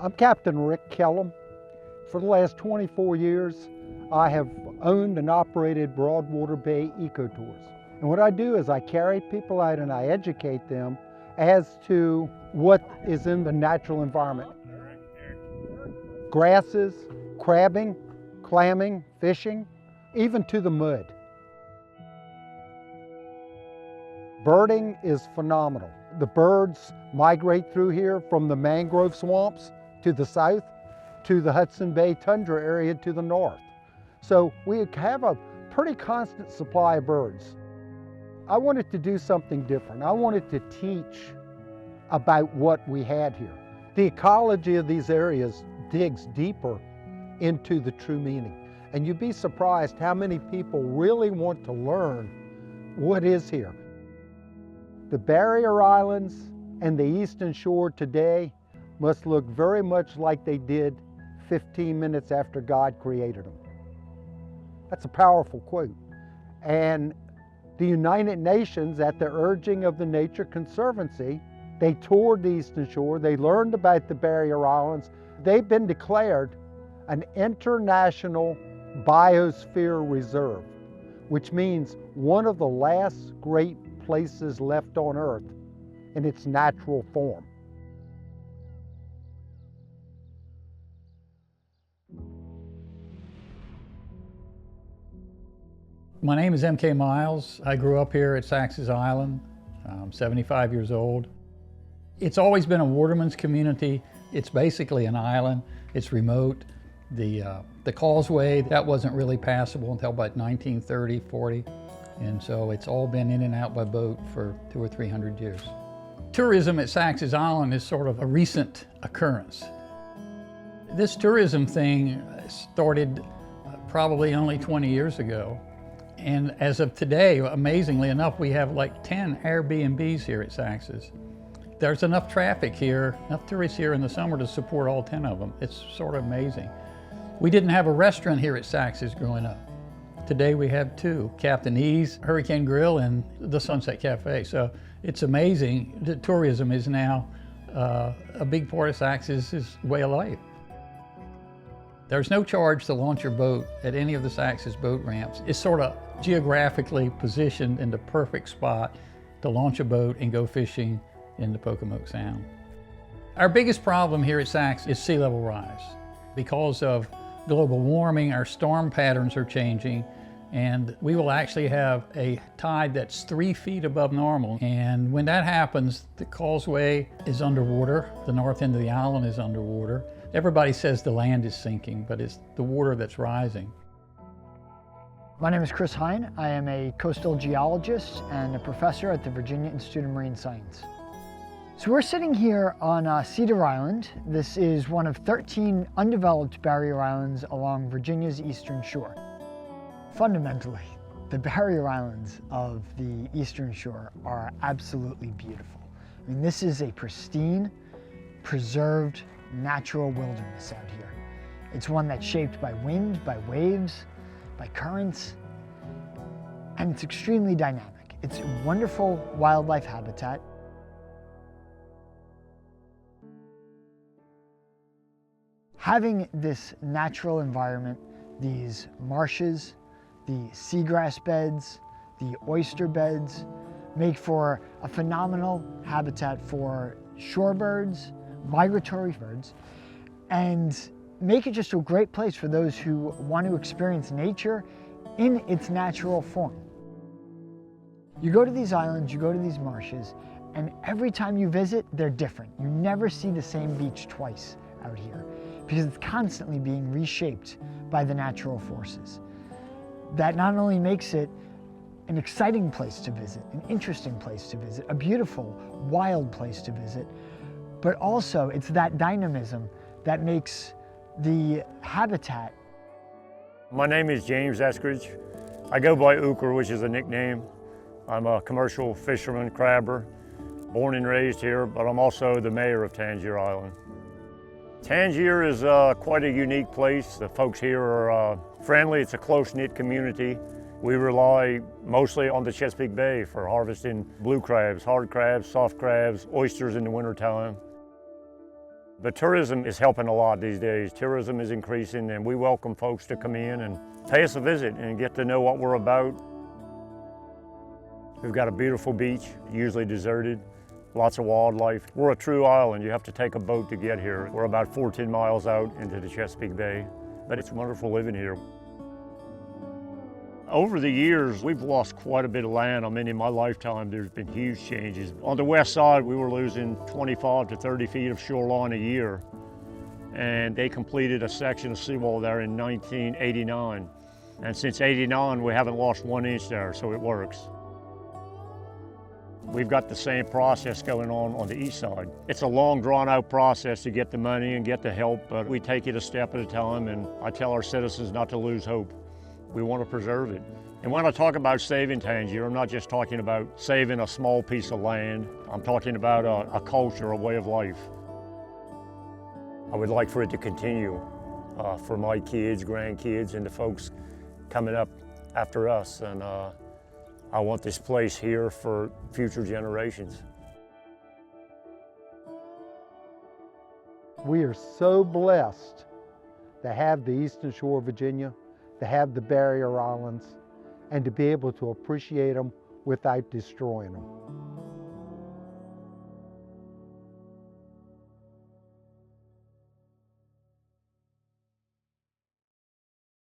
I'm Captain Rick Kellum. For the last 24 years, I have owned and operated Broadwater Bay Ecotours. And what I do is I carry people out and I educate them as to what is in the natural environment. Grasses, crabbing, clamming, fishing, even to the mud. Birding is phenomenal. The birds migrate through here from the mangrove swamps to the south to the Hudson Bay tundra area to the north. So we have a pretty constant supply of birds. I wanted to do something different. I wanted to teach about what we had here. The ecology of these areas digs deeper into the true meaning. And you'd be surprised how many people really want to learn what is here. The barrier islands and the eastern shore today must look very much like they did 15 minutes after God created them. That's a powerful quote. And the United Nations, at the urging of the Nature Conservancy, they toured the eastern shore, they learned about the barrier islands. They've been declared an international biosphere reserve, which means one of the last great places left on Earth in its natural form. My name is M.K. Miles. I grew up here at Saxs Island. I'm 75 years old. It's always been a waterman's community. It's basically an island. It's remote. The causeway, that wasn't really passable until about 1930, 40. And so it's all been in and out by boat for 200 or 300 years. Tourism at Saxs Island is sort of a recent occurrence. This tourism thing started probably only 20 years ago. And as of today, amazingly enough, we have like 10 Airbnbs here at Saxs. There's enough traffic here, enough tourists here in the summer to support all 10 of them. It's sort of amazing. We didn't have a restaurant here at Saxs growing up. Today we have two, Captain E's Hurricane Grill and the Sunset Cafe. So it's amazing that tourism is now a big part of Saxs' way of life. There's no charge to launch your boat at any of the Saxs boat ramps. It's sort of geographically positioned in the perfect spot to launch a boat and go fishing in the Pocomoke Sound. Our biggest problem here at Saxs is sea level rise. Because of global warming, our storm patterns are changing, and we will actually have a tide that's 3 feet above normal. And when that happens, the causeway is underwater, the north end of the island is underwater. Everybody says the land is sinking, but it's the water that's rising. My name is Chris Hine. I am a coastal geologist and a professor at the Virginia Institute of Marine Science. So we're sitting here on Cedar Island. This is one of 13 undeveloped barrier islands along Virginia's eastern shore. Fundamentally, the barrier islands of the eastern shore are absolutely beautiful. I mean, this is a pristine, preserved, natural wilderness out here. It's one that's shaped by wind, by waves, by currents, and it's extremely dynamic. It's a wonderful wildlife habitat. Having this natural environment, these marshes, the seagrass beds, the oyster beds, make for a phenomenal habitat for shorebirds, migratory birds, and make it just a great place for those who want to experience nature in its natural form. You go to these islands, you go to these marshes, and every time you visit, they're different. You never see the same beach twice out here, because it's constantly being reshaped by the natural forces. That not only makes it an exciting place to visit, an interesting place to visit, a beautiful, wild place to visit, but also it's that dynamism that makes the habitat. My name is James Eskridge. I go by Ooker, which is a nickname. I'm a commercial fisherman, crabber, born and raised here, but I'm also the mayor of Tanger Island. Tanger is quite a unique place. The folks here are friendly. It's a close-knit community. We rely mostly on the Chesapeake Bay for harvesting blue crabs, hard crabs, soft crabs, oysters in the wintertime. But tourism is helping a lot these days. Tourism is increasing, and we welcome folks to come in and pay us a visit and get to know what we're about. We've got a beautiful beach, usually deserted, lots of wildlife. We're a true island. You have to take a boat to get here. We're about 14 miles out into the Chesapeake Bay, but it's wonderful living here. Over the years, we've lost quite a bit of land. I mean, in my lifetime, there's been huge changes. On the west side, we were losing 25 to 30 feet of shoreline a year, and they completed a section of seawall there in 1989. And since '89, we haven't lost 1 inch there, so it works. We've got the same process going on the east side. It's a long, drawn-out process to get the money and get the help, but we take it a step at a time, and I tell our citizens not to lose hope. We want to preserve it. And when I talk about saving Tanger, I'm not just talking about saving a small piece of land. I'm talking about a culture, a way of life. I would like for it to continue for my kids, grandkids, and the folks coming up after us. And I want this place here for future generations. We are so blessed to have the eastern shore of Virginia, to have the barrier islands, and to be able to appreciate them without destroying them.